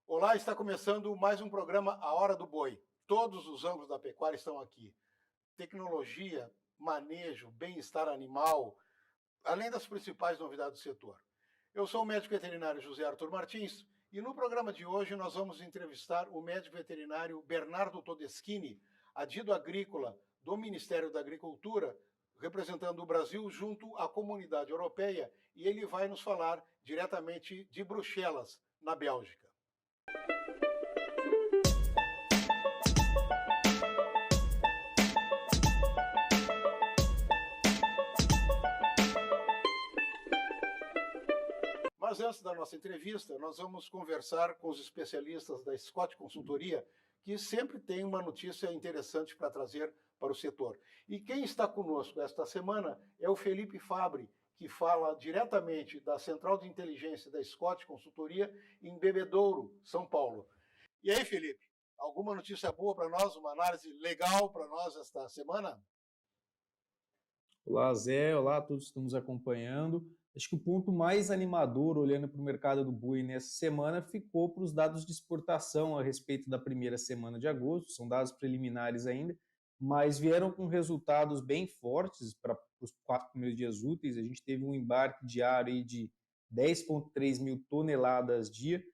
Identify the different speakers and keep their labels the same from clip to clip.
Speaker 1: Olá, está começando mais um programa A Hora do Boi. Todos os ângulos da pecuária estão aqui. Tecnologia, manejo, bem-estar animal, além das principais novidades do setor. Eu sou o médico veterinário José Arthur Martins e no programa de hoje nós vamos entrevistar o médico veterinário Bernardo Todeschini, adido agrícola do Ministério da Agricultura, representando o Brasil junto à comunidade europeia, e ele vai nos falar diretamente de Bruxelas, na Bélgica. Mas antes da nossa entrevista, nós vamos conversar com os especialistas da Scott Consultoria, que sempre tem uma notícia interessante para trazer para o setor. E quem está conosco esta semana é o Felipe Fabbri, que fala diretamente da Central de Inteligência da Scott Consultoria em Bebedouro, São Paulo. E aí, Felipe, alguma notícia boa para nós, uma análise legal para nós esta semana?
Speaker 2: Olá, Zé. Olá a todos que estão nos acompanhando. Acho que o ponto mais animador, olhando para o mercado do boi nessa semana, ficou para os dados de exportação a respeito da primeira semana de agosto. São dados preliminares ainda, mas vieram com resultados bem fortes para os 4 primeiros dias úteis. A gente teve um embarque diário aí de 10,3 mil toneladas dia,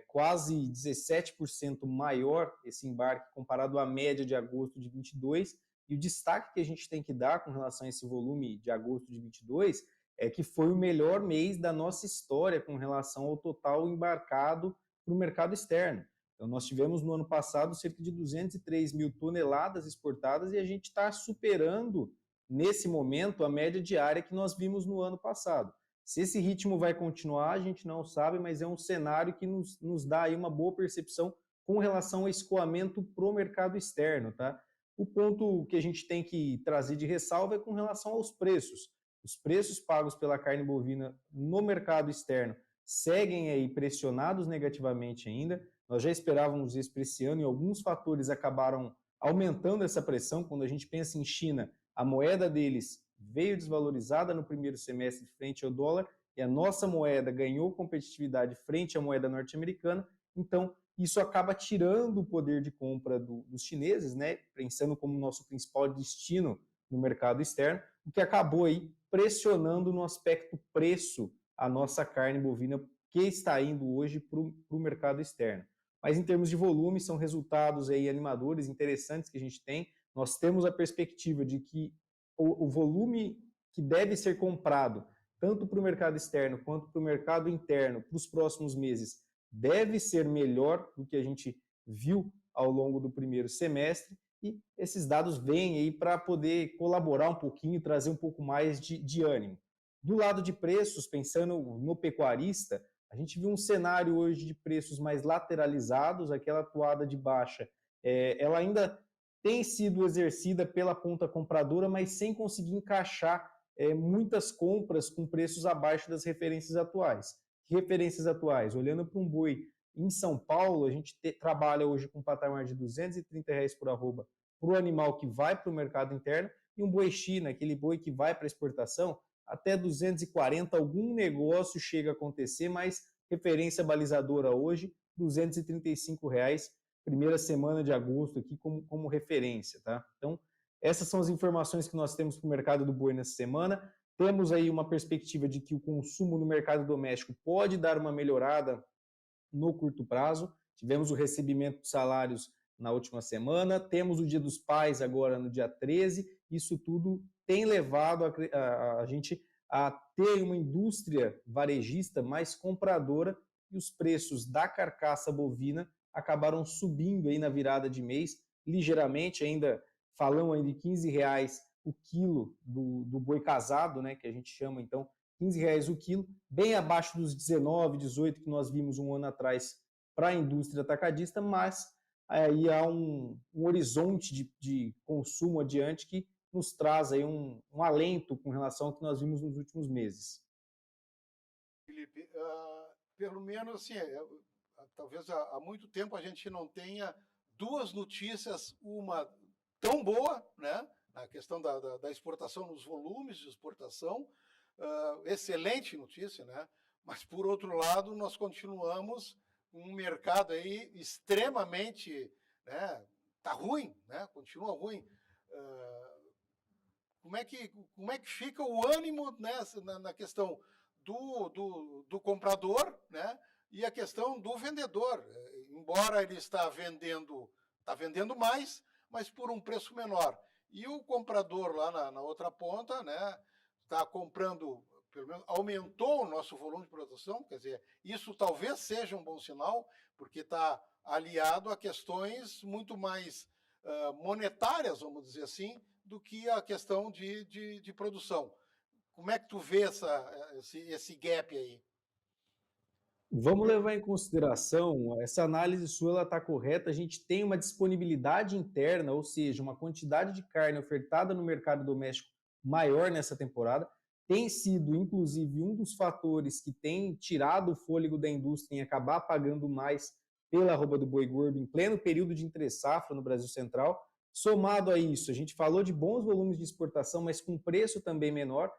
Speaker 2: quase 17% maior esse embarque comparado à média de agosto de 22. E o destaque que a gente tem que dar com relação a esse volume de agosto de 22 é que foi o melhor mês da nossa história com relação ao total embarcado para o mercado externo. Então, nós tivemos no ano passado cerca de 203 mil toneladas exportadas e a gente está superando, nesse momento, a média diária que nós vimos no ano passado. Se esse ritmo vai continuar, a gente não sabe, mas é um cenário que nos dá aí uma boa percepção com relação ao escoamento para o mercado externo, tá? O ponto que a gente tem que trazer de ressalva é com relação aos preços. Os preços pagos pela carne bovina no mercado externo seguem aí pressionados negativamente ainda. Nós já esperávamos isso para esse ano e alguns fatores acabaram aumentando essa pressão. Quando a gente pensa em China, a moeda deles veio desvalorizada no primeiro semestre frente ao dólar e a nossa moeda ganhou competitividade frente à moeda norte-americana. Então, isso acaba tirando o poder de compra dos chineses, né, pensando como nosso principal destino no mercado externo, o que acabou aí pressionando no aspecto preço a nossa carne bovina que está indo hoje para o mercado externo. Mas em termos de volume, são resultados aí animadores, interessantes que a gente tem. Nós temos a perspectiva de que o volume que deve ser comprado, tanto para o mercado externo quanto para o mercado interno, para os próximos meses, deve ser melhor do que a gente viu ao longo do primeiro semestre, e esses dados vêm aí para poder colaborar um pouquinho, trazer um pouco mais de ânimo. Do lado de preços, pensando no pecuarista, a gente viu um cenário hoje de preços mais lateralizados, aquela atuada de baixa, ela ainda tem sido exercida pela ponta compradora, mas sem conseguir encaixar muitas compras com preços abaixo das referências atuais. Referências atuais, olhando para um boi em São Paulo, a gente trabalha hoje com um patamar de R$ 230 por arroba para o animal que vai para o mercado interno, e um boi China, aquele boi que vai para exportação, até 240, algum negócio chega a acontecer, mas referência balizadora hoje, R$ 235, primeira semana de agosto aqui como referência, tá? Então, essas são as informações que nós temos para o mercado do boi nessa semana. Temos aí uma perspectiva de que o consumo no mercado doméstico pode dar uma melhorada no curto prazo. Tivemos o recebimento de salários na última semana, temos o Dia dos Pais agora no dia 13. Isso tudo tem levado a gente a ter uma indústria varejista mais compradora e os preços da carcaça bovina acabaram subindo aí na virada de mês, ligeiramente, ainda falamos aí de R$ 15 o quilo do boi casado, né, que a gente chama então R$ 15 o quilo, bem abaixo dos 19, 18 que nós vimos um ano atrás para a indústria atacadista, mas aí há um horizonte de consumo adiante que nos traz aí um alento com relação ao que nós vimos nos últimos meses.
Speaker 1: Felipe, pelo menos assim, talvez há muito tempo a gente não tenha duas notícias, uma tão boa, né, na questão da exportação, nos volumes de exportação, excelente notícia, né? Mas, por outro lado, nós continuamos um mercado aí extremamente, né, tá ruim, né, continua ruim. Como é que fica o ânimo nessa, na questão do comprador, né, e a questão do vendedor? Embora ele está vendendo mais, mas por um preço menor. E o comprador lá na outra ponta, né, está comprando, pelo menos aumentou o nosso volume de produção, quer dizer, isso talvez seja um bom sinal, porque está aliado a questões muito mais monetárias, vamos dizer assim, do que a questão de produção. Como é que tu vê esse gap aí?
Speaker 2: Vamos levar em consideração, essa análise sua está correta, a gente tem uma disponibilidade interna, ou seja, uma quantidade de carne ofertada no mercado doméstico maior nessa temporada, tem sido, inclusive, um dos fatores que tem tirado o fôlego da indústria em acabar pagando mais pela arroba do boi gordo em pleno período de entre-safra no Brasil Central. Somado a isso, a gente falou de bons volumes de exportação, mas com preço também menor,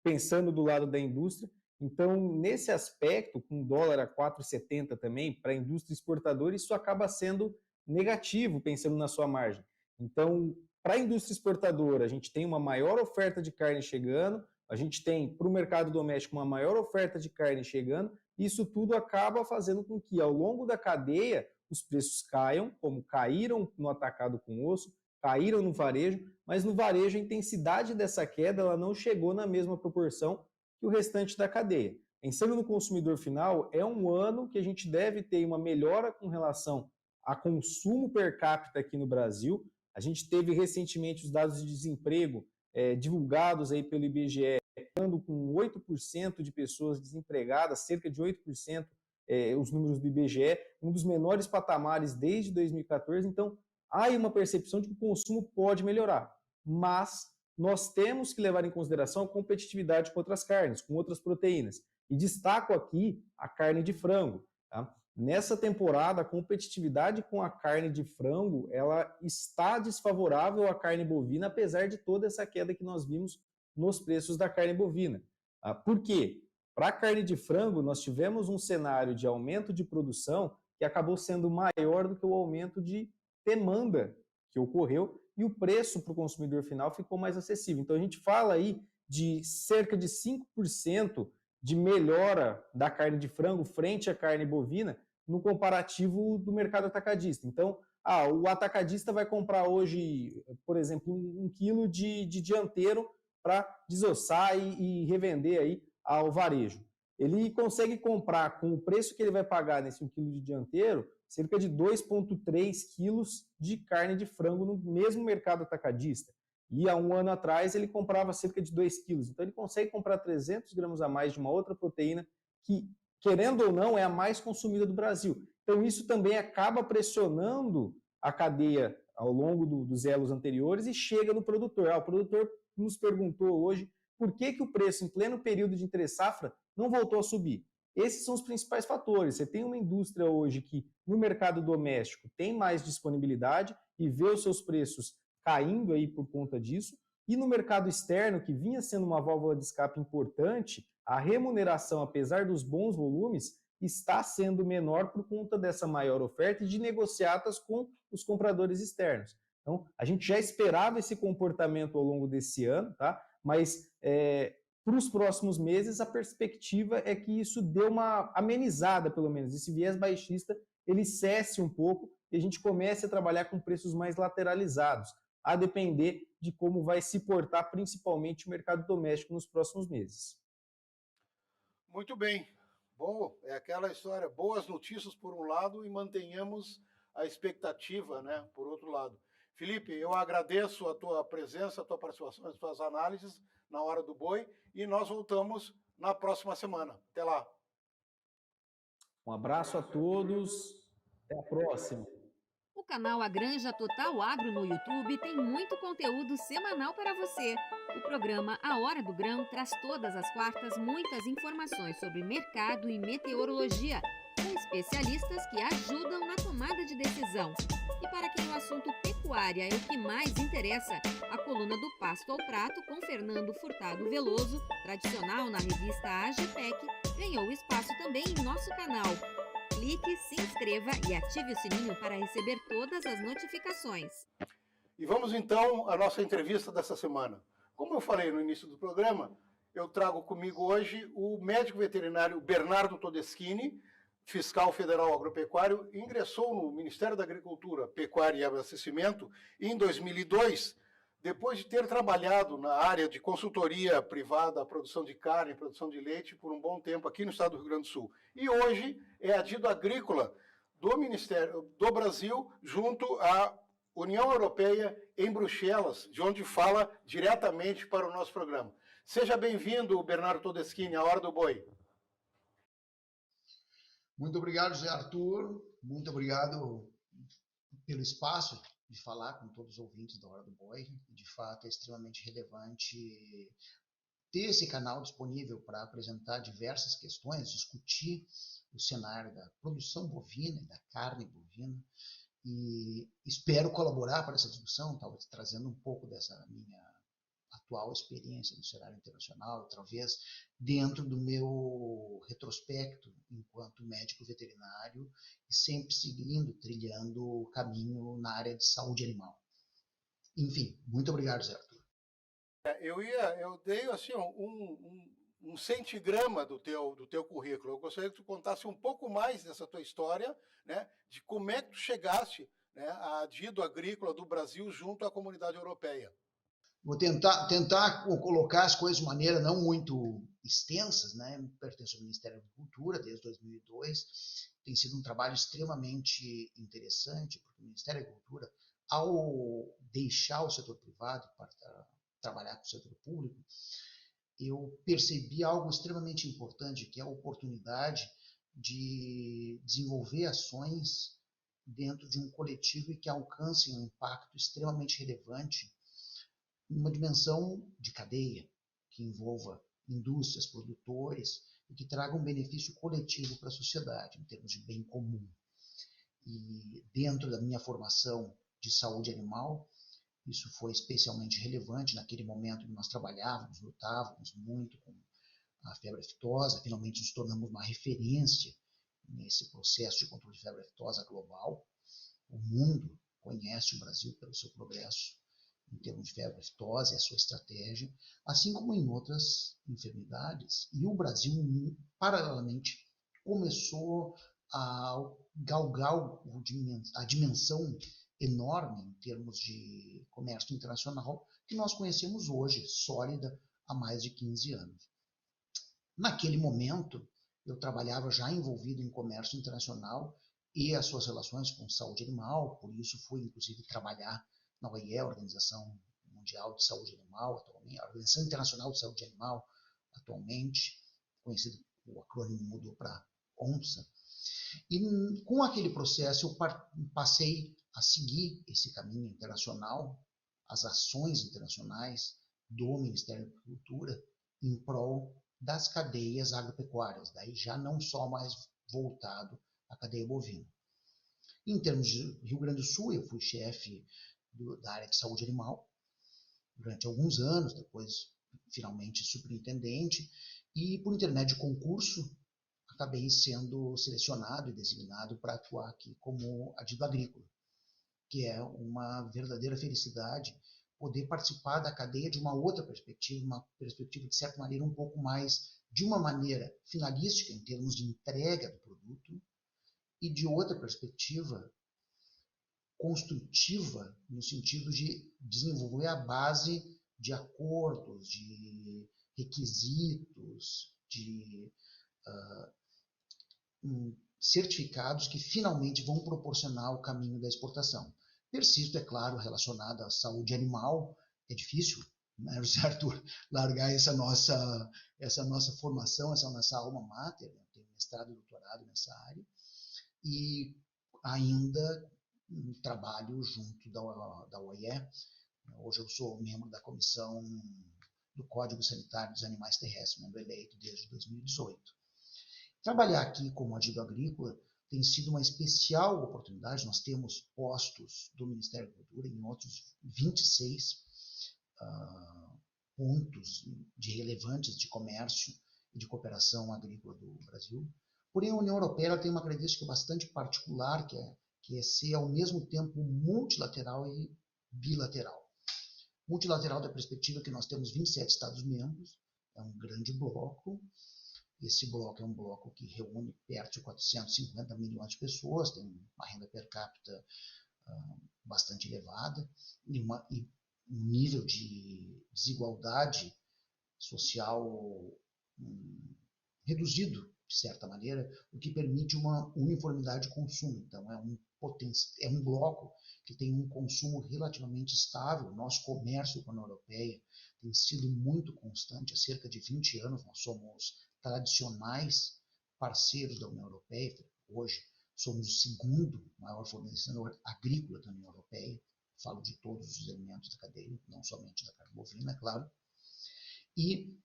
Speaker 2: pensando do lado da indústria. Então, nesse aspecto, com o dólar a 4,70 também, para a indústria exportadora, isso acaba sendo negativo, pensando na sua margem. Então, para a indústria exportadora, a gente tem uma maior oferta de carne chegando, a gente tem para o mercado doméstico uma maior oferta de carne chegando, e isso tudo acaba fazendo com que, ao longo da cadeia, os preços caiam, como caíram no atacado com osso, caíram no varejo, mas no varejo a intensidade dessa queda ela não chegou na mesma proporção que o restante da cadeia. Pensando no consumidor final, é um ano que a gente deve ter uma melhora com relação a consumo per capita aqui no Brasil. A gente teve recentemente os dados de desemprego divulgados aí pelo IBGE, ficando com 8% de pessoas desempregadas, cerca de 8%, os números do IBGE, um dos menores patamares desde 2014. Então, há uma percepção de que o consumo pode melhorar, mas nós temos que levar em consideração a competitividade com outras carnes, com outras proteínas. E destaco aqui a carne de frango. Tá? Nessa temporada, a competitividade com a carne de frango ela está desfavorável à carne bovina, apesar de toda essa queda que nós vimos nos preços da carne bovina. Tá? Por quê? Para a carne de frango, nós tivemos um cenário de aumento de produção que acabou sendo maior do que o aumento de demanda que ocorreu, e o preço para o consumidor final ficou mais acessível. Então, a gente fala aí de cerca de 5% de melhora da carne de frango frente à carne bovina no comparativo do mercado atacadista. Então, o atacadista vai comprar hoje, por exemplo, 1 quilo de dianteiro para desossar e revender aí ao varejo. Ele consegue comprar com o preço que ele vai pagar nesse 1 quilo de dianteiro cerca de 2,3 quilos de carne de frango no mesmo mercado atacadista. E há um ano atrás ele comprava cerca de 2 quilos. Então ele consegue comprar 300 gramas a mais de uma outra proteína que, querendo ou não, é a mais consumida do Brasil. Então isso também acaba pressionando a cadeia ao longo dos elos anteriores e chega no produtor. O produtor nos perguntou hoje por que o preço em pleno período de entre-safra não voltou a subir. Esses são os principais fatores. Você tem uma indústria hoje que, no mercado doméstico, tem mais disponibilidade e vê os seus preços caindo aí por conta disso. E no mercado externo, que vinha sendo uma válvula de escape importante, a remuneração, apesar dos bons volumes, está sendo menor por conta dessa maior oferta e de negociatas com os compradores externos. Então, a gente já esperava esse comportamento ao longo desse ano, tá? Mas para os próximos meses, a perspectiva é que isso dê uma amenizada, pelo menos. Esse viés baixista, ele cesse um pouco e a gente comece a trabalhar com preços mais lateralizados, a depender de como vai se portar principalmente o mercado doméstico nos próximos meses.
Speaker 1: Muito bem. Bom, é aquela história, boas notícias por um lado e mantenhamos a expectativa, né, por outro lado. Felipe, eu agradeço a tua presença, a tua participação, as tuas análises na Hora do Boi e nós voltamos na próxima semana. Até lá.
Speaker 2: Um abraço a todos, até a próxima.
Speaker 3: O canal A Granja Total Agro no YouTube tem muito conteúdo semanal para você. O programa A Hora do Grão traz todas as quartas muitas informações sobre mercado e meteorologia, com especialistas que ajudam na tomada de decisão. E para quem o assunto pecuária é o que mais interessa, a coluna do Pasto ao Prato com Fernando Furtado Veloso, tradicional na revista AGPEC, ganhou espaço também em nosso canal. clique, se inscreva e ative o sininho para receber todas as notificações.
Speaker 1: E vamos então à nossa entrevista dessa semana. Como eu falei no início do programa, eu trago comigo hoje o médico veterinário Bernardo Todeschini, fiscal federal agropecuário, ingressou no Ministério da Agricultura, Pecuária e Abastecimento em 2002, depois de ter trabalhado na área de consultoria privada, produção de carne, produção de leite, por um bom tempo aqui no estado do Rio Grande do Sul. E hoje é adido agrícola do Ministério do Brasil junto à União Europeia em Bruxelas, de onde fala diretamente para o nosso programa. Seja bem-vindo, Bernardo Todeschini, à Hora do Boi.
Speaker 4: Muito obrigado, José Arthur. Muito obrigado pelo espaço de falar com todos os ouvintes da Hora do Boi. De fato, é extremamente relevante ter esse canal disponível para apresentar diversas questões, discutir o cenário da produção bovina e da carne bovina. E espero colaborar para essa discussão, talvez trazendo um pouco dessa minha atual experiência no cenário internacional, talvez dentro do meu retrospecto enquanto médico veterinário e sempre seguindo, trilhando o caminho na área de saúde animal. Enfim, muito obrigado, Zé Arthur.
Speaker 1: Eu dei assim um centigrama do teu currículo. Eu gostaria que tu contasse um pouco mais dessa tua história, né, de como é que tu chegaste, né, a adido agrícola do Brasil junto à comunidade europeia.
Speaker 4: Vou tentar colocar as coisas de maneira não muito extensas, né? Eu pertenço ao Ministério da Agricultura desde 2002. Tem sido um trabalho extremamente interessante, porque o Ministério da Agricultura, ao deixar o setor privado para trabalhar com o setor público, eu percebi algo extremamente importante, que é a oportunidade de desenvolver ações dentro de um coletivo e que alcancem um impacto extremamente relevante uma dimensão de cadeia que envolva indústrias, produtores e que traga um benefício coletivo para a sociedade, em termos de bem comum. E dentro da minha formação de saúde animal, isso foi especialmente relevante naquele momento que nós trabalhávamos, lutávamos muito com a febre aftosa, finalmente nos tornamos uma referência nesse processo de controle de febre aftosa global. O mundo conhece o Brasil pelo seu progresso em termos de febre aftosa e a sua estratégia, assim como em outras enfermidades. E o Brasil, paralelamente, começou a galgar a dimensão enorme em termos de comércio internacional que nós conhecemos hoje, sólida há mais de 15 anos. Naquele momento, eu trabalhava já envolvido em comércio internacional e as suas relações com saúde animal, por isso fui, inclusive, trabalhar na OIE, a Organização Mundial de Saúde Animal, atualmente, a Organização Internacional de Saúde Animal, atualmente, conhecido, o acrônimo mudou para ONSA. E com aquele processo eu passei a seguir esse caminho internacional, as ações internacionais do Ministério da Agricultura em prol das cadeias agropecuárias, daí já não só mais voltado à cadeia bovina. Em termos de Rio Grande do Sul, eu fui chefe da área de saúde animal durante alguns anos, depois finalmente superintendente, e por intermédio de concurso acabei sendo selecionado e designado para atuar aqui como adido agrícola, que é uma verdadeira felicidade poder participar da cadeia de uma outra perspectiva, uma perspectiva de certa maneira um pouco mais, de uma maneira finalística em termos de entrega do produto e de outra perspectiva construtiva no sentido de desenvolver a base de acordos, de requisitos, de certificados que finalmente vão proporcionar o caminho da exportação. Persisto, é claro, relacionado à saúde animal, é difícil, né, José Arthur, largar essa nossa formação, essa nossa alma mater, né? Tenho mestrado e doutorado nessa área, e ainda trabalho junto da OIE. Hoje eu sou membro da comissão do Código Sanitário dos Animais Terrestres, membro eleito desde 2018. Trabalhar aqui como adido agrícola tem sido uma especial oportunidade. Nós temos postos do Ministério da Agricultura em outros 26 pontos de relevantes de comércio e de cooperação agrícola do Brasil, Porém, a União Europeia ela tem uma característica bastante particular, que é ser ao mesmo tempo multilateral e bilateral. Multilateral da perspectiva que nós temos 27 Estados-membros, é um grande bloco. Esse bloco é um bloco que reúne perto de 450 milhões de pessoas, tem uma renda per capita bastante elevada e um nível de desigualdade social reduzido, de certa maneira, o que permite uma uniformidade de consumo. Então, é um bloco que tem um consumo relativamente estável. Nosso comércio com a União Europeia tem sido muito constante. Há cerca de 20 anos, nós somos tradicionais parceiros da União Europeia. Hoje, somos o segundo maior fornecedor agrícola da União Europeia. Falo de todos os elementos da cadeia, não somente da carne bovina, é claro. E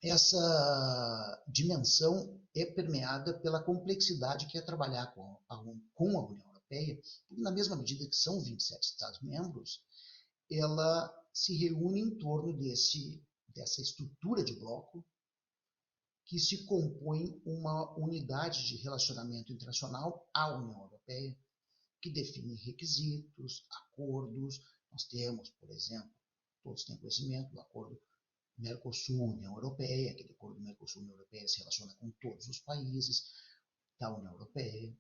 Speaker 4: essa dimensão é permeada pela complexidade que é trabalhar com a União Europeia, porque na mesma medida que são 27 Estados-membros, ela se reúne em torno dessa estrutura de bloco que se compõe uma unidade de relacionamento internacional, a União Europeia, que define requisitos, acordos. Nós temos, por exemplo, todos têm conhecimento do acordo Mercosul-União Europeia, aquele acordo Mercosul-União Europeia se relaciona com todos os países da União Europeia,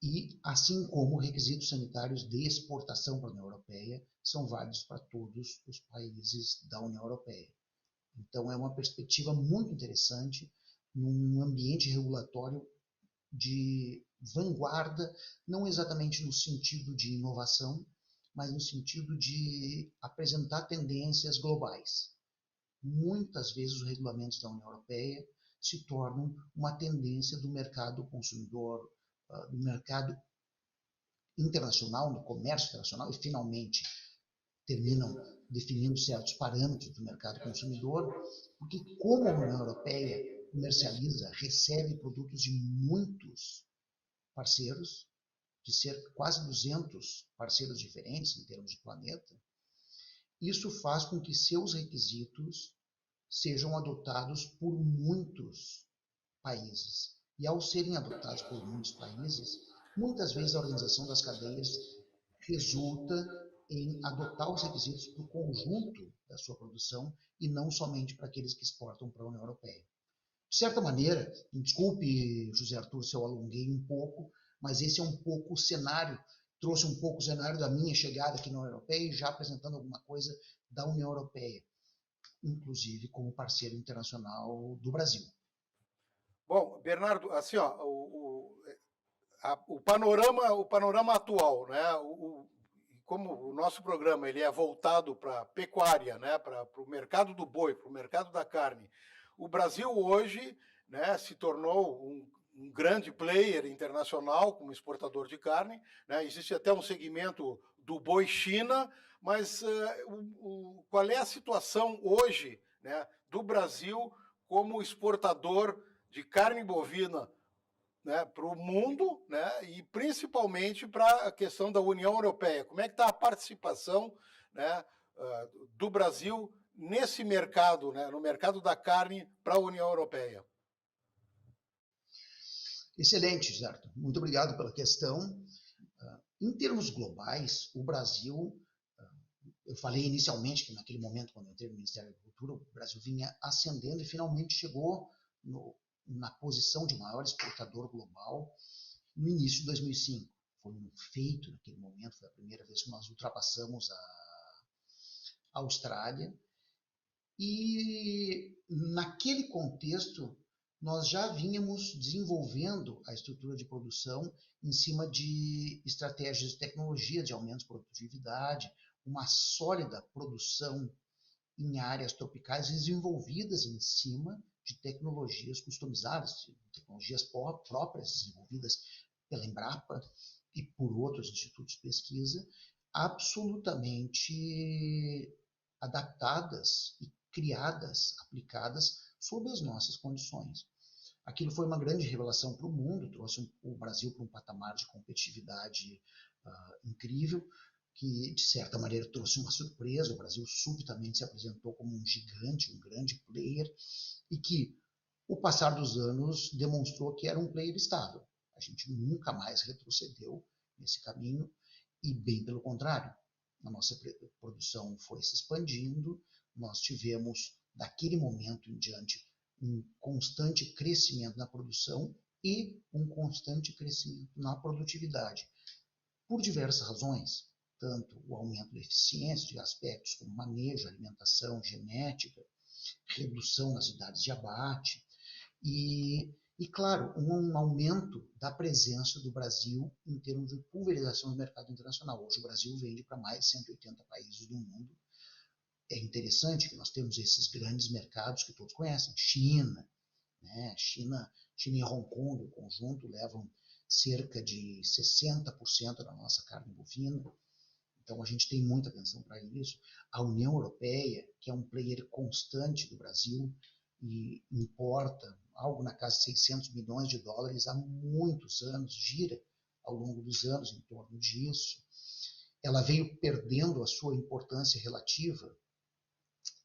Speaker 4: e assim como requisitos sanitários de exportação para a União Europeia são válidos para todos os países da União Europeia. Então é uma perspectiva muito interessante num ambiente regulatório de vanguarda, não exatamente no sentido de inovação, mas no sentido de apresentar tendências globais. Muitas vezes os regulamentos da União Europeia se tornam uma tendência do mercado consumidor, do mercado internacional, do comércio internacional, e finalmente terminam definindo certos parâmetros do mercado consumidor, porque como a União Europeia comercializa, recebe produtos de muitos parceiros, de cerca de quase 200 parceiros diferentes em termos de planeta, isso faz com que seus requisitos sejam adotados por muitos países. E ao serem adotados por muitos países, muitas vezes a organização das cadeias resulta em adotar os requisitos para o conjunto da sua produção e não somente para aqueles que exportam para a União Europeia. De certa maneira, desculpe, José Arthur, se eu alonguei um pouco, mas esse é um pouco o cenário, trouxe um pouco o cenário da minha chegada aqui na União Europeia e já apresentando alguma coisa da União Europeia, inclusive como parceiro internacional do Brasil.
Speaker 1: Bom, Bernardo, assim, ó, o panorama atual, né? Como o nosso programa ele é voltado para a pecuária, né? Para o mercado do boi, para o mercado da carne, o Brasil hoje, né, se tornou um grande player internacional como exportador de carne, né? Existe até um segmento do boi China, mas qual é a situação hoje, né, do Brasil como exportador de carne bovina, né, para o mundo, né, e principalmente para a questão da União Europeia? Como é que está a participação, né, do Brasil nesse mercado, né, no mercado da carne para a União Europeia?
Speaker 4: Excelente, certo. Muito obrigado pela questão. Em termos globais, o Brasil, eu falei inicialmente que naquele momento, quando eu entrei no Ministério da Agricultura, o Brasil vinha ascendendo e finalmente chegou na posição de maior exportador global no início de 2005. Foi um feito naquele momento, foi a primeira vez que nós ultrapassamos a Austrália. E naquele contexto, nós já vínhamos desenvolvendo a estrutura de produção em cima de estratégias de tecnologia, de aumento de produtividade, uma sólida produção em áreas tropicais desenvolvidas em cima de tecnologias customizadas, tecnologias próprias desenvolvidas pela Embrapa e por outros institutos de pesquisa, absolutamente adaptadas e criadas, aplicadas sob as nossas condições. Aquilo foi uma grande revelação para o mundo, trouxe o Brasil para um patamar de competitividade incrível, que de certa maneira trouxe uma surpresa. O Brasil subitamente se apresentou como um gigante, um grande player, e que O passar dos anos demonstrou que era um player estável. A gente nunca mais retrocedeu nesse caminho e, bem pelo contrário, a nossa produção foi se expandindo, nós tivemos, daquele momento em diante, um constante crescimento na produção e um constante crescimento na produtividade, por diversas razões, tanto o aumento da eficiência de aspectos como manejo, alimentação, genética, redução nas idades de abate e claro, um aumento da presença do Brasil em termos de pulverização no mercado internacional. Hoje o Brasil vende para mais de 180 países do mundo. É interessante que nós temos esses grandes mercados que todos conhecem, China, né? China e Hong Kong, o conjunto, levam cerca de 60% da nossa carne bovina. Então a gente tem muita atenção para isso. A União Europeia, que é um player constante do Brasil e importa algo na casa de 600 milhões de dólares há muitos anos, gira ao longo dos anos em torno disso. Ela veio perdendo a sua importância relativa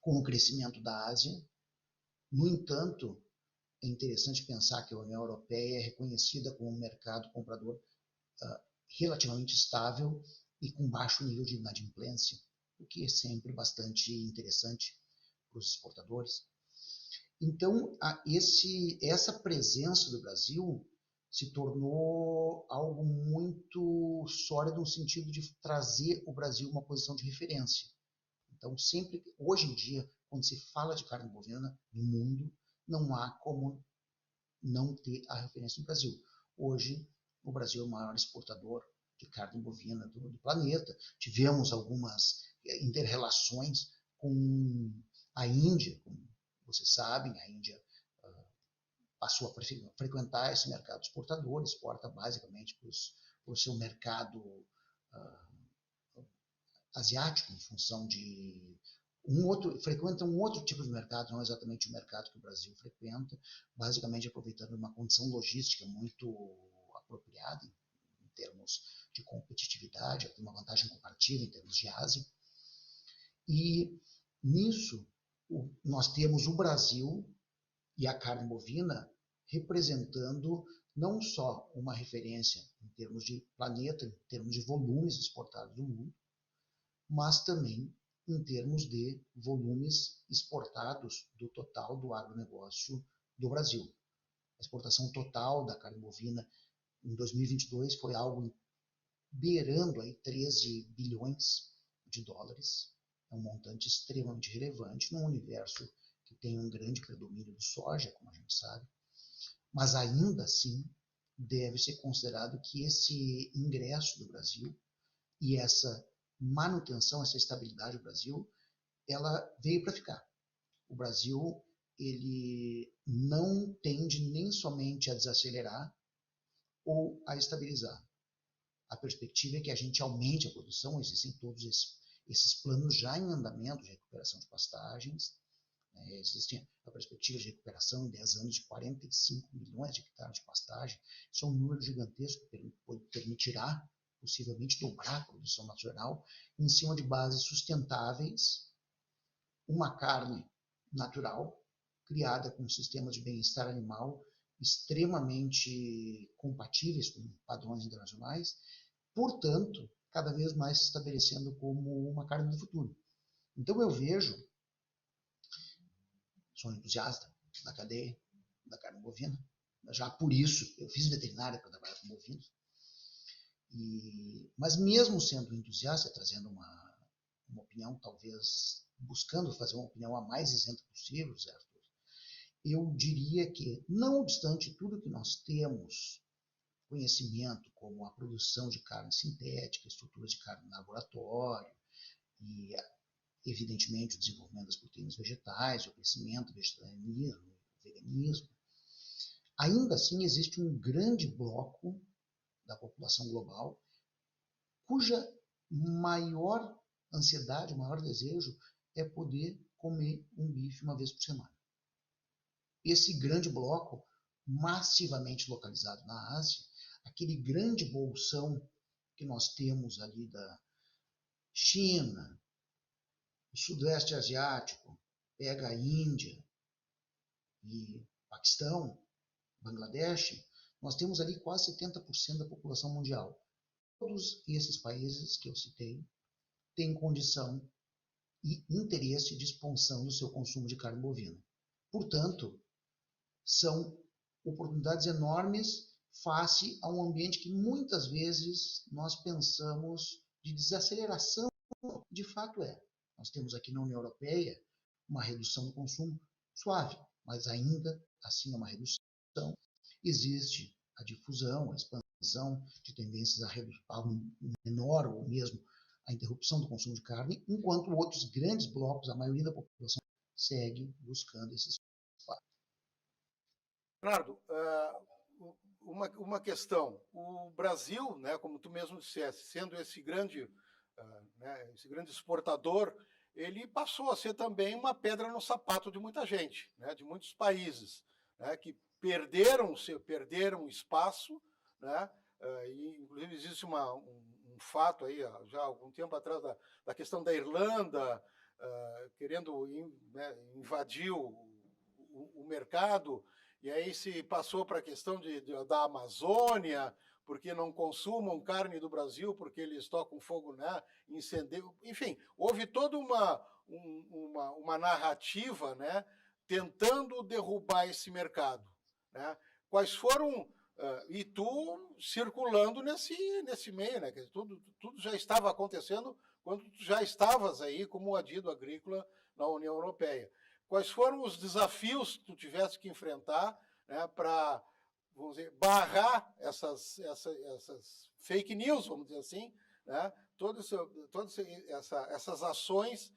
Speaker 4: com o crescimento da Ásia. No entanto, é interessante pensar que a União Europeia é reconhecida como um mercado comprador relativamente estável e com baixo nível de inadimplência, o que é sempre bastante interessante para os exportadores. Então, essa presença do Brasil se tornou algo muito sólido no sentido de trazer o Brasil uma posição de referência. Então, sempre, hoje em dia, quando se fala de carne bovina no mundo, não há como não ter a referência do Brasil. Hoje, o Brasil é o maior exportador de carne bovina do planeta. Tivemos algumas inter-relações com a Índia, como vocês sabem, a Índia passou a frequentar esse mercado exportador, exporta basicamente para o seu mercado asiático, em função de frequenta um outro tipo de mercado, não exatamente o mercado que o Brasil frequenta, basicamente aproveitando uma condição logística muito apropriada em termos de competitividade, uma vantagem comparativa em termos de Ásia. E nisso nós temos o Brasil e a carne bovina representando não só uma referência em termos de planeta, em termos de volumes exportados do mundo, mas também em termos de volumes exportados do total do agronegócio do Brasil. A exportação total da carne bovina em 2022 foi algo beirando aí 13 bilhões de dólares. É um montante extremamente relevante num universo que tem um grande predomínio do soja, como a gente sabe. Mas ainda assim, deve ser considerado que esse ingresso do Brasil e essa manutenção, essa estabilidade do Brasil, ela veio para ficar. O Brasil, ele não tende nem somente a desacelerar ou a estabilizar. A perspectiva é que a gente aumente a produção, existem todos esses planos já em andamento de recuperação de pastagens, existe a perspectiva de recuperação em 10 anos de 45 milhões de hectares de pastagem. Isso é um número gigantesco que permitirá possivelmente dobrar a produção nacional em cima de bases sustentáveis, uma carne natural, criada com sistemas de bem-estar animal extremamente compatíveis com padrões internacionais, portanto, cada vez mais se estabelecendo como uma carne do futuro. Então eu vejo, sou entusiasta da cadeia da carne bovina, já por isso eu fiz veterinária para trabalhar com bovinos, mas mesmo sendo entusiasta, trazendo uma opinião, talvez buscando fazer uma opinião a mais isenta possível, certo? Eu diria que, não obstante tudo que nós temos conhecimento, como a produção de carne sintética, estruturas de carne no laboratório, e evidentemente o desenvolvimento das proteínas vegetais, o crescimento do vegetarianismo, o veganismo, ainda assim existe um grande bloco da população global cuja maior ansiedade, o maior desejo é poder comer um bife uma vez por semana. Esse grande bloco, massivamente localizado na Ásia, aquele grande bolsão que nós temos ali da China, o Sudeste Asiático, pega a Índia e Paquistão, Bangladesh, nós temos ali quase 70% da população mundial. Todos esses países que eu citei têm condição e interesse de expansão do seu consumo de carne bovina. Portanto, são oportunidades enormes face a um ambiente que muitas vezes nós pensamos de desaceleração. De fato é. Nós temos aqui na União Europeia uma redução do consumo suave, mas ainda assim é uma redução. Existe a difusão, a expansão de tendências a um menor ou mesmo a interrupção do consumo de carne, enquanto outros grandes blocos, a maioria da população, segue buscando esses espaços.
Speaker 1: Leonardo, uma questão. O Brasil, né, como tu mesmo disseste, sendo esse grande exportador, ele passou a ser também uma pedra no sapato de muita gente, né, de muitos países, né, que perderam espaço, né, e inclusive existe um fato aí, já há algum tempo atrás, da questão da Irlanda querendo invadir o mercado, e aí se passou para a questão da Amazônia, porque não consumam carne do Brasil, porque eles tocam fogo, né, incendiam. Enfim, houve toda uma narrativa, né, tentando derrubar esse mercado, né? Quais foram... e tu circulando nesse meio, né? Tudo já estava acontecendo quando tu já estavas aí como adido agrícola na União Europeia. Quais foram os desafios que tu tivesse que enfrentar, né, para, vamos dizer, barrar essas fake news, vamos dizer assim, né? Todas essas ações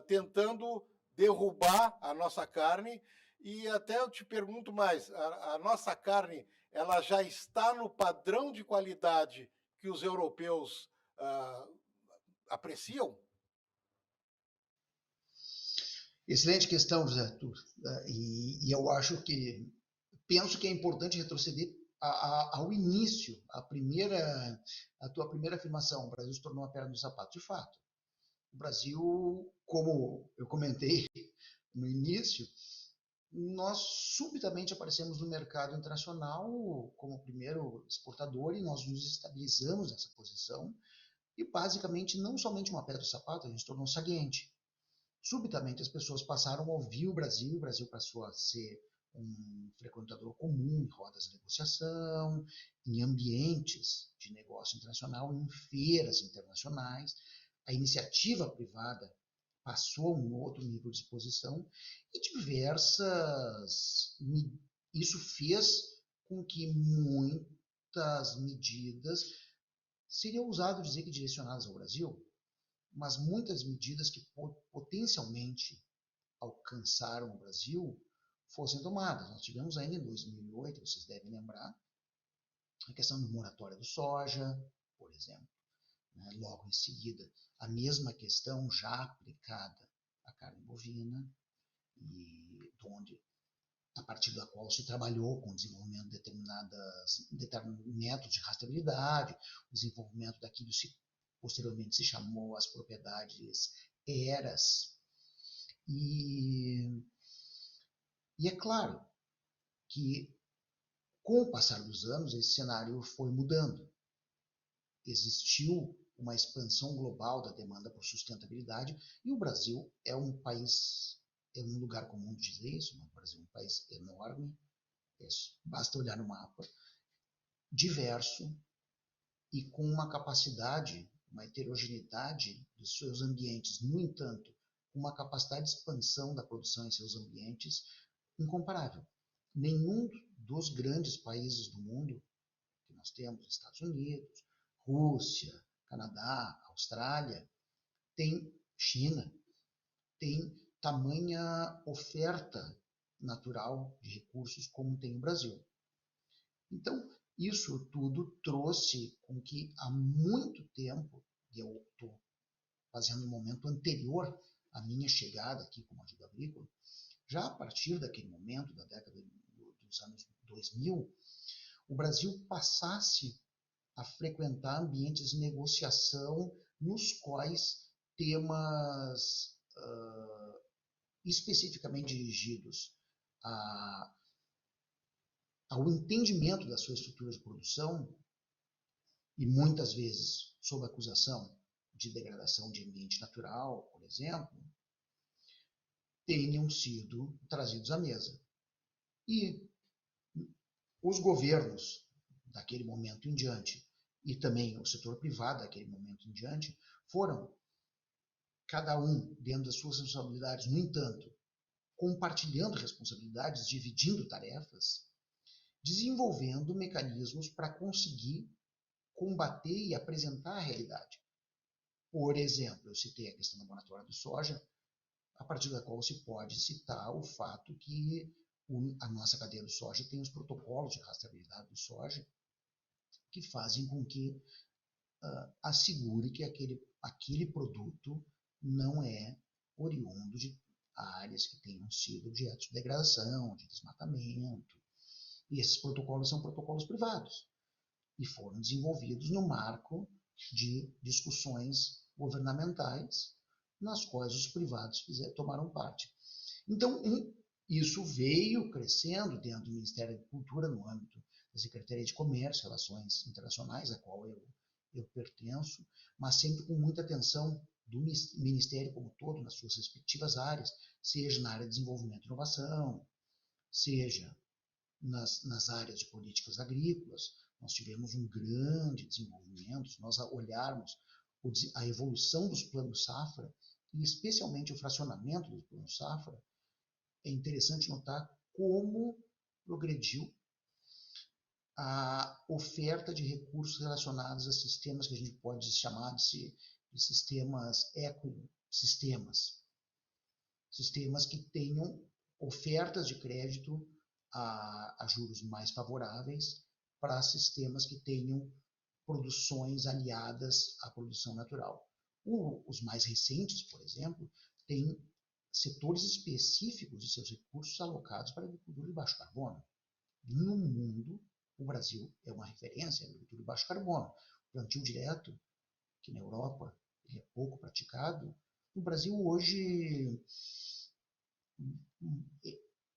Speaker 1: tentando derrubar a nossa carne. E até eu te pergunto mais, a nossa carne, ela já está no padrão de qualidade que os europeus apreciam?
Speaker 4: Excelente questão, José Arthur. E eu penso que é importante retroceder ao início, a tua primeira afirmação: o Brasil se tornou uma pedra no sapato. De fato, o Brasil, como eu comentei no início, nós subitamente aparecemos no mercado internacional como primeiro exportador e nós nos estabilizamos nessa posição e basicamente não somente uma pedra no sapato, a gente se tornou saliente. Subitamente as pessoas passaram a ouvir o Brasil passou a ser um frequentador comum em rodas de negociação, em ambientes de negócio internacional, em feiras internacionais. A iniciativa privada passou a um outro nível de exposição e isso fez com que muitas medidas, seria ousado dizer que direcionadas ao Brasil, mas muitas medidas que potencialmente alcançaram o Brasil fossem tomadas. Nós tivemos ainda em 2008, vocês devem lembrar, a questão da moratória do soja, por exemplo. Né? Logo em seguida, a mesma questão já aplicada à carne bovina, e a partir da qual se trabalhou com o desenvolvimento de determinados métodos de rastreabilidade, o desenvolvimento daquilo que posteriormente se chamou as propriedades eras. E é claro que, com o passar dos anos, esse cenário foi mudando. Existiu uma expansão global da demanda por sustentabilidade e o Brasil é um país, é um lugar comum de dizer isso, o Brasil é um país enorme, basta olhar no mapa, diverso e com uma capacidade, uma heterogeneidade dos seus ambientes. No entanto, uma capacidade de expansão da produção em seus ambientes incomparável. Nenhum dos grandes países do mundo, que nós temos, Estados Unidos, Rússia, Canadá, Austrália, China, tem tamanha oferta natural de recursos como tem o Brasil. Então, isso tudo trouxe com que há muito tempo, e eu estou fazendo um momento anterior à minha chegada aqui como adido agrícola, já a partir daquele momento, da década dos anos 2000, o Brasil passasse a frequentar ambientes de negociação nos quais temas especificamente dirigidos a ao entendimento da sua estrutura de produção, e muitas vezes sob acusação de degradação de ambiente natural, por exemplo, tenham sido trazidos à mesa. E os governos daquele momento em diante, e também o setor privado daquele momento em diante, foram, cada um dentro das suas responsabilidades, no entanto, compartilhando responsabilidades, dividindo tarefas, desenvolvendo mecanismos para conseguir combater e apresentar a realidade. Por exemplo, eu citei a questão da moratória do soja, a partir da qual se pode citar o fato que a nossa cadeia do soja tem os protocolos de rastreabilidade do soja que fazem com que assegure que aquele produto não é oriundo de áreas que tenham sido objeto de degradação, de desmatamento. E esses protocolos são protocolos privados e foram desenvolvidos no marco de discussões governamentais nas quais os privados tomaram parte. Então, isso veio crescendo dentro do Ministério da Agricultura, no âmbito da Secretaria de Comércio e Relações Internacionais, a qual eu pertenço, mas sempre com muita atenção do Ministério como todo, nas suas respectivas áreas, seja na área de desenvolvimento e inovação, seja nas áreas de políticas agrícolas. Nós tivemos um grande desenvolvimento, se nós olharmos a evolução dos planos safra, e especialmente o fracionamento dos planos safra, é interessante notar como progrediu a oferta de recursos relacionados a sistemas que a gente pode chamar de sistemas ecossistemas. Sistemas que tenham ofertas de crédito a juros mais favoráveis para sistemas que tenham produções aliadas à produção natural. Os mais recentes, por exemplo, têm setores específicos de seus recursos alocados para a agricultura de baixo carbono. No mundo, o Brasil é uma referência à agricultura de baixo carbono. O plantio direto, que na Europa ele é pouco praticado, no Brasil hoje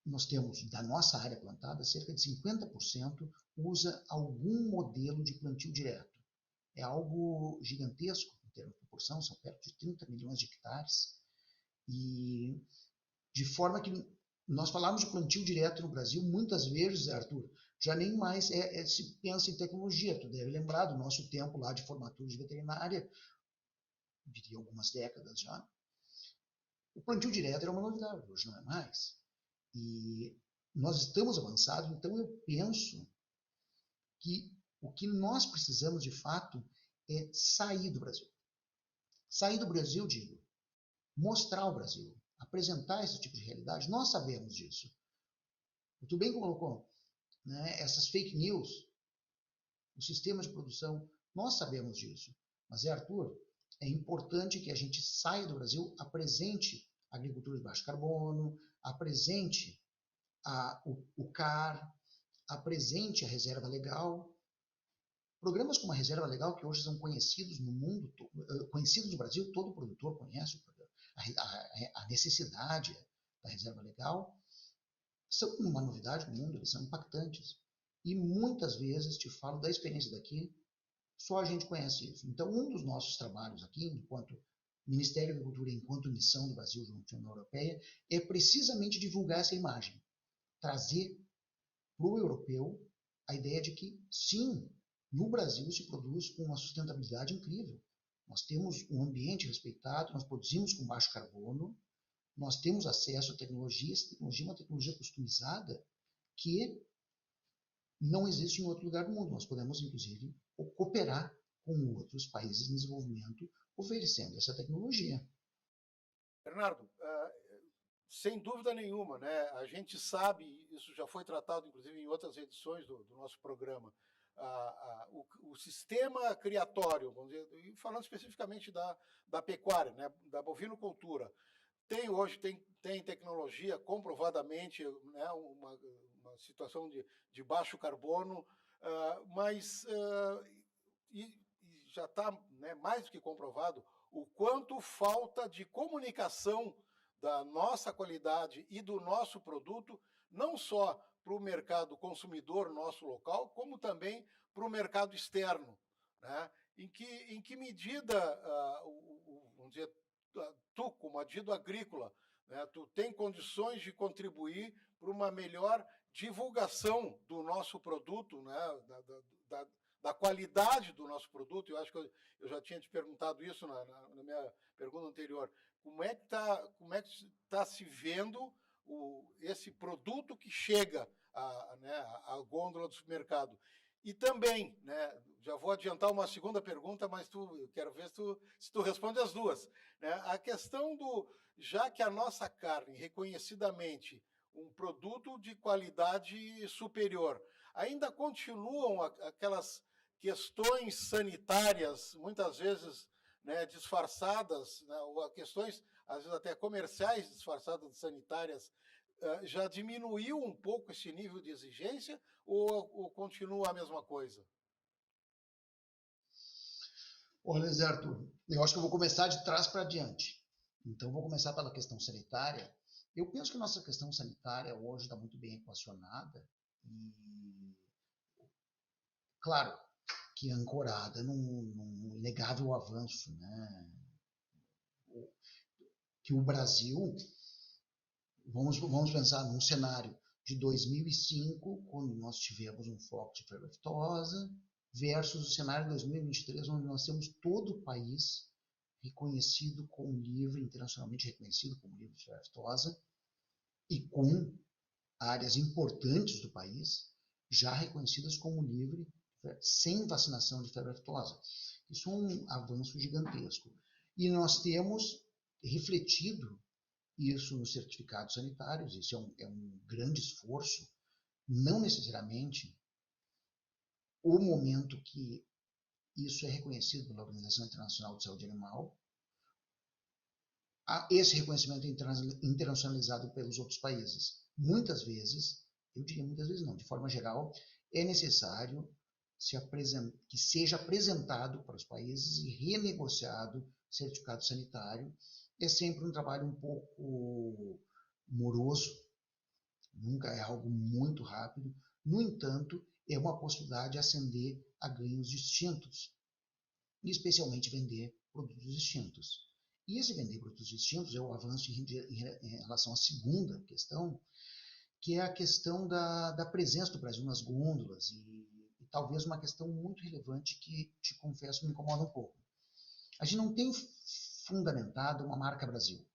Speaker 4: nós temos, da nossa área plantada, cerca de 50% usa algum modelo de plantio direto. É algo gigantesco em termos de proporção, são perto de 30 milhões de hectares. E de forma que nós falamos de plantio direto no Brasil, muitas vezes, Arthur, já nem mais se pensa em tecnologia. Tu deve lembrar do nosso tempo lá de formatura de veterinária, diria algumas décadas já. O plantio direto era uma novidade, hoje não é mais. E nós estamos avançados, então eu penso que o que nós precisamos de fato é sair do Brasil. Sair do Brasil, digo, mostrar o Brasil, apresentar esse tipo de realidade. Nós sabemos disso. Tu bem colocou, né? Essas fake news, o sistema de produção, nós sabemos disso. Mas, Arthur, é importante que a gente saia do Brasil, apresente a agricultura de baixo carbono, apresente o CAR, apresente a reserva legal. Programas como a reserva legal, que hoje são conhecidos no mundo, conhecidos no Brasil, todo produtor conhece o programa. A necessidade da reserva legal são uma novidade no mundo, eles são impactantes. E muitas vezes, te falo da experiência daqui, só a gente conhece isso. Então, um dos nossos trabalhos aqui, enquanto Ministério da Agricultura, enquanto missão do Brasil junto à União Europeia, é precisamente divulgar essa imagem. Trazer para o europeu a ideia de que, sim, no Brasil se produz com uma sustentabilidade incrível. Nós temos um ambiente respeitado, nós produzimos com baixo carbono, nós temos acesso a tecnologias, essa tecnologia é uma tecnologia customizada que não existe em outro lugar do mundo. Nós podemos, inclusive, cooperar com outros países em desenvolvimento, oferecendo essa tecnologia.
Speaker 1: Bernardo, sem dúvida nenhuma, né? A gente sabe, isso já foi tratado, inclusive, em outras edições do nosso programa, o sistema criatório, vamos dizer, e falando especificamente da pecuária, né? Da bovinocultura, hoje tem tecnologia comprovadamente, né? uma situação de baixo carbono, mas já está, né, mais do que comprovado o quanto falta de comunicação da nossa qualidade e do nosso produto, não só para o mercado consumidor nosso local, como também para o mercado externo, né? Em que medida, vamos dizer, tu, como adido agrícola, né, tu tem condições de contribuir para uma melhor divulgação do nosso produto, né, da qualidade do nosso produto? Eu acho que eu já tinha te perguntado isso na minha pergunta anterior. Como é que tá se vendo esse produto que chega à gôndola do supermercado? E também, né, já vou adiantar uma segunda pergunta, mas eu quero ver se tu responde as duas, né? A questão já que a nossa carne, reconhecidamente um produto de qualidade superior, ainda continuam aquelas questões sanitárias, muitas vezes, né, disfarçadas, né, ou questões, às vezes até comerciais disfarçadas de sanitárias, já diminuiu um pouco esse nível de exigência ou continua a mesma coisa?
Speaker 4: Olha, Zé Arthur, eu acho que eu vou começar de trás para diante. Então, vou começar pela questão sanitária. Eu penso que a nossa questão sanitária hoje está muito bem equacionada e, claro, que é ancorada num inegável avanço, né? Que o Brasil, vamos pensar num cenário de 2005, quando nós tivemos um foco de febre aftosa, versus o cenário de 2023, onde nós temos todo o país reconhecido como livre, internacionalmente reconhecido como livre de febre aftosa, e com áreas importantes do país já reconhecidas como livre, sem vacinação de febre aftosa. Isso é um avanço gigantesco. E nós temos refletido isso nos certificados sanitários, isso é um grande esforço, não necessariamente o momento que isso é reconhecido pela Organização Internacional de Saúde Animal, esse reconhecimento é internacionalizado pelos outros países. Muitas vezes, eu diria muitas vezes não, de forma geral, é necessário que seja apresentado para os países e renegociado certificado sanitário. É sempre um trabalho um pouco moroso, nunca é algo muito rápido. No entanto, é uma possibilidade de ascender a ganhos distintos, e especialmente vender produtos distintos. E esse vender produtos distintos é o avanço em relação à segunda questão, que é a questão da presença do Brasil nas gôndolas e talvez uma questão muito relevante que, te confesso, me incomoda um pouco. A gente não tem fundamentado uma marca Brasil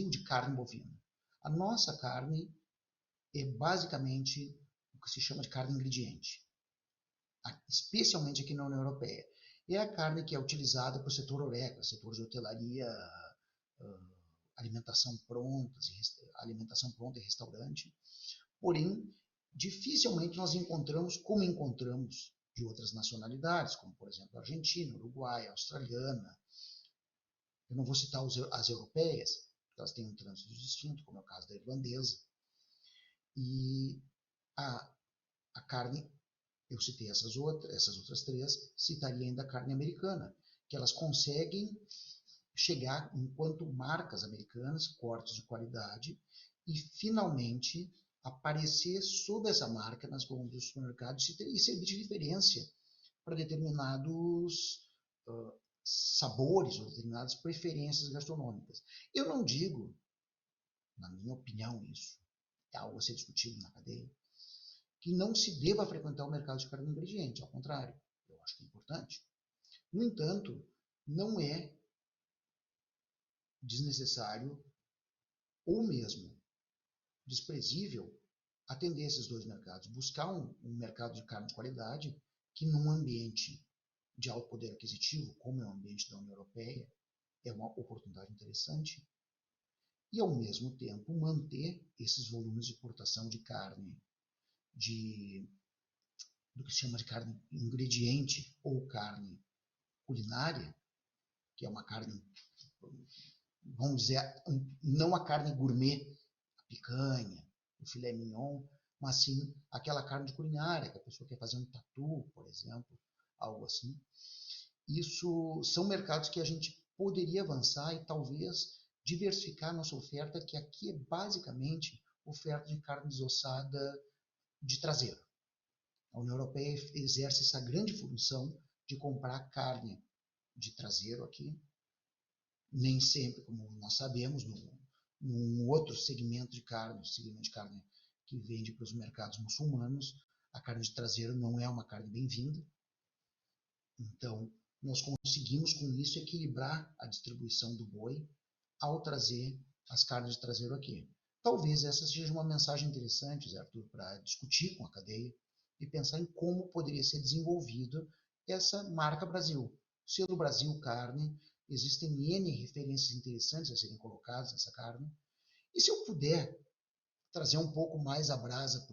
Speaker 4: de carne bovina. A nossa carne é basicamente o que se chama de carne ingrediente, especialmente aqui na União Europeia. É a carne que é utilizada para o setor horeca, setor de hotelaria, alimentação pronta e restaurante. Porém, dificilmente nós encontramos, como encontramos de outras nacionalidades, como, por exemplo, Argentina, Uruguai, australiana. Eu não vou citar as europeias, porque elas têm um trânsito distinto, como é o caso da irlandesa. E a carne, eu citei essas outras três, citaria ainda a carne americana, que elas conseguem chegar enquanto marcas americanas, cortes de qualidade, e finalmente aparecer sob essa marca nas gôndolas dos supermercados e servir de referência para determinados sabores ou determinadas preferências gastronômicas. Eu não digo, na minha opinião, isso é algo a ser discutido na cadeia, que não se deva frequentar o mercado de carne ingrediente, ao contrário, eu acho que é importante. No entanto, não é desnecessário ou mesmo desprezível atender esses dois mercados, buscar um mercado de carne de qualidade que num ambiente de alto poder aquisitivo, como é o ambiente da União Europeia, é uma oportunidade interessante, e ao mesmo tempo manter esses volumes de exportação de carne do que se chama de carne ingrediente ou carne culinária, que é uma carne, vamos dizer, não a carne gourmet, a picanha, o filé mignon, mas sim aquela carne de culinária, que a pessoa quer fazer um tatu, por exemplo, algo assim. Isso são mercados que a gente poderia avançar e talvez diversificar nossa oferta, que aqui é basicamente oferta de carne desossada de traseiro. A União Europeia exerce essa grande função de comprar carne de traseiro aqui, nem sempre, como nós sabemos, num outro segmento de carne que vende para os mercados muçulmanos, a carne de traseiro não é uma carne bem-vinda. Então, nós conseguimos com isso equilibrar a distribuição do boi ao trazer as carnes de traseiro aqui. Talvez essa seja uma mensagem interessante, Zé Arthur, para discutir com a cadeia e pensar em como poderia ser desenvolvida essa marca Brasil. Selo Brasil Carne, existem N referências interessantes a serem colocadas nessa carne. E se eu puder trazer um pouco mais a brasa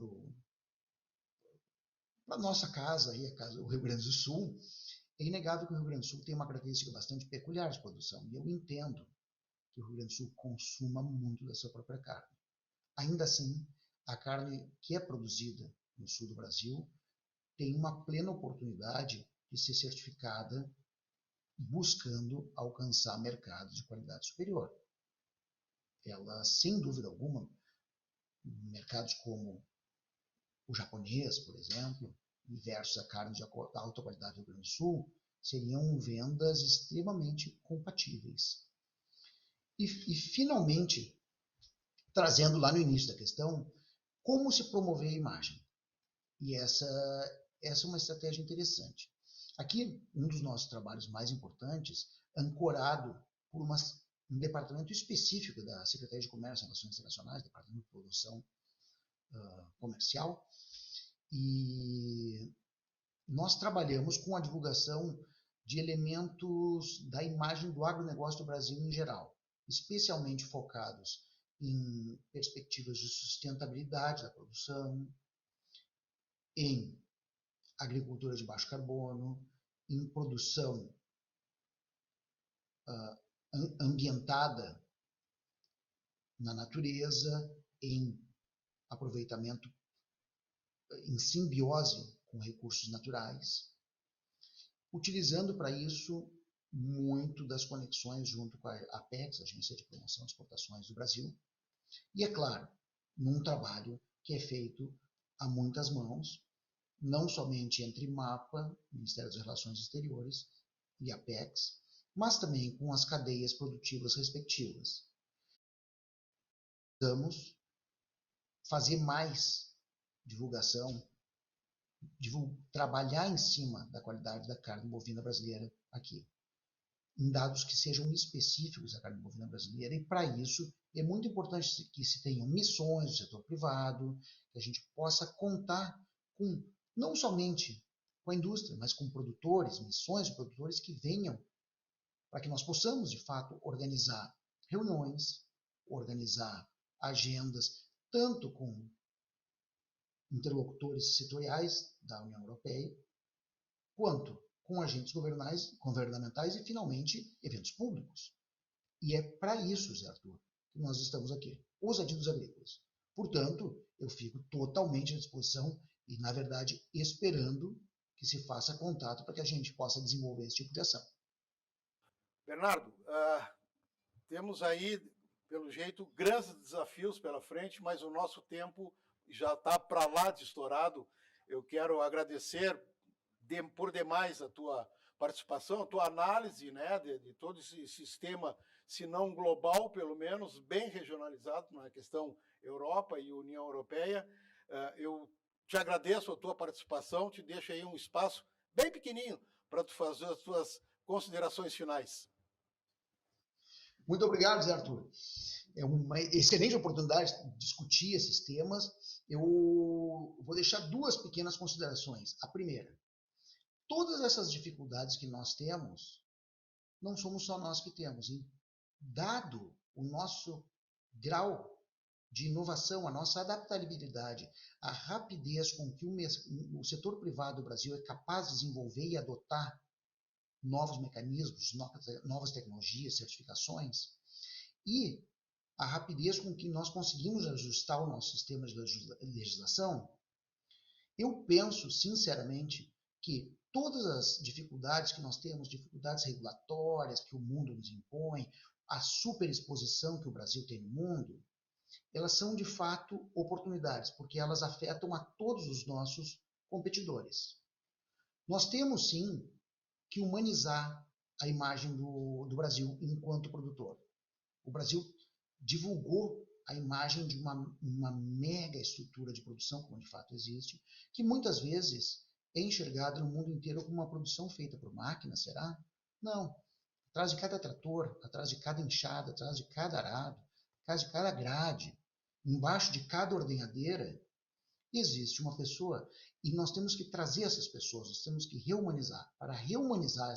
Speaker 4: para a nossa casa, aí, a casa do Rio Grande do Sul, é inegável que o Rio Grande do Sul tem uma característica bastante peculiar de produção. E eu entendo que o Rio Grande do Sul consuma muito da sua própria carne. Ainda assim, a carne que é produzida no sul do Brasil tem uma plena oportunidade de ser certificada buscando alcançar mercados de qualidade superior. Ela, sem dúvida alguma, mercados como o japonês, por exemplo, versus a carne de alta qualidade do Rio Grande do Sul, seriam vendas extremamente compatíveis. E finalmente, trazendo lá no início da questão, como se promover a imagem. E essa é uma estratégia interessante. Aqui, um dos nossos trabalhos mais importantes, ancorado por um departamento específico da Secretaria de Comércio e Relações Internacionais, Departamento de Produção Comercial, e nós trabalhamos com a divulgação de elementos da imagem do agronegócio do Brasil em geral, especialmente focados em perspectivas de sustentabilidade da produção, em agricultura de baixo carbono, em produção ambientada na natureza, em aproveitamento em simbiose com recursos naturais, utilizando para isso muito das conexões junto com a Apex, Agência de Promoção e Exportações do Brasil, e, é claro, num trabalho que é feito a muitas mãos, não somente entre MAPA, Ministério das Relações Exteriores, e Apex, mas também com as cadeias produtivas respectivas. Vamos fazer mais divulgação, trabalhar em cima da qualidade da carne bovina brasileira aqui, em dados que sejam específicos da carne bovina brasileira, e para isso é muito importante que se tenham missões do setor privado, que a gente possa contar com, não somente com a indústria, mas com produtores, missões de produtores que venham, para que nós possamos, de fato, organizar reuniões, organizar agendas, tanto com interlocutores setoriais da União Europeia, quanto com agentes governamentais e, finalmente, eventos públicos. E é para isso, Zé Arthur, que nós estamos aqui, os adidos agrícolas. Portanto, eu fico totalmente à disposição e, na verdade, esperando que se faça contato para que a gente possa desenvolver esse tipo de ação.
Speaker 1: Bernardo, temos aí, pelo jeito, grandes desafios pela frente, mas o nosso tempo já está para lá de estourado. Eu quero agradecer por demais a tua participação, a tua análise, né, de todo esse sistema, se não global, pelo menos, bem regionalizado na questão Europa e União Europeia. Eu te agradeço a tua participação, te deixo aí um espaço bem pequenininho para tu fazer as tuas considerações finais.
Speaker 4: Muito obrigado, Zé Arthur. É uma excelente oportunidade de discutir esses temas. Eu vou deixar duas pequenas considerações. A primeira, todas essas dificuldades que nós temos, não somos só nós que temos. E dado o nosso grau de inovação, a nossa adaptabilidade, a rapidez com que o setor privado do Brasil é capaz de desenvolver e adotar novos mecanismos, novas tecnologias, certificações, e a rapidez com que nós conseguimos ajustar o nosso sistema de legislação, eu penso, sinceramente, que todas as dificuldades que nós temos, dificuldades regulatórias que o mundo nos impõe, a superexposição que o Brasil tem no mundo, elas são de fato oportunidades, porque elas afetam a todos os nossos competidores. Nós temos sim que humanizar a imagem do Brasil enquanto produtor. O Brasil divulgou a imagem de uma mega estrutura de produção, como de fato existe, que muitas vezes é enxergada no mundo inteiro como uma produção feita por máquina, será? Não. Atrás de cada trator, atrás de cada enxada, atrás de cada arado, atrás de cada grade, embaixo de cada ordenhadeira, existe uma pessoa e nós temos que trazer essas pessoas, nós temos que reumanizar. Para reumanizar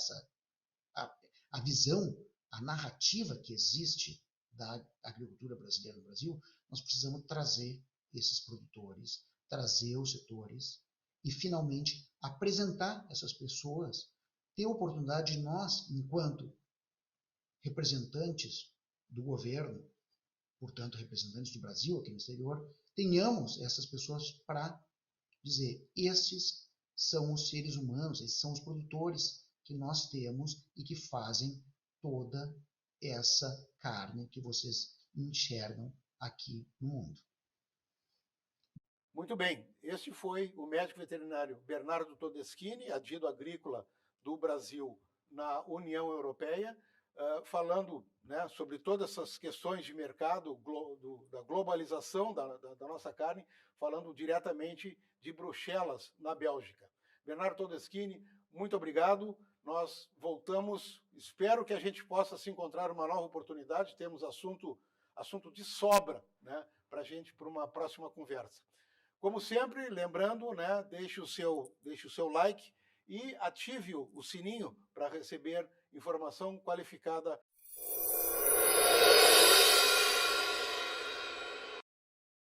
Speaker 4: a visão, a narrativa que existe da agricultura brasileira no Brasil, nós precisamos trazer esses produtores, trazer os setores e, finalmente, apresentar essas pessoas, ter a oportunidade de nós, enquanto representantes do governo, portanto, representantes do Brasil aqui no exterior, tenhamos essas pessoas para dizer, esses são os seres humanos, esses são os produtores que nós temos e que fazem toda essa carne que vocês enxergam aqui no mundo.
Speaker 1: Muito bem, este foi o médico veterinário Bernardo Todeschini, adido agrícola do Brasil na União Europeia, falando, né, sobre todas essas questões de mercado, da globalização da nossa carne, falando diretamente de Bruxelas, na Bélgica. Bernardo Todeschini, muito obrigado. Nós voltamos, espero que a gente possa se encontrar uma nova oportunidade, temos assunto de sobra, né, para uma próxima conversa. Como sempre, lembrando, né, deixe o seu like e ative o sininho para receber informação qualificada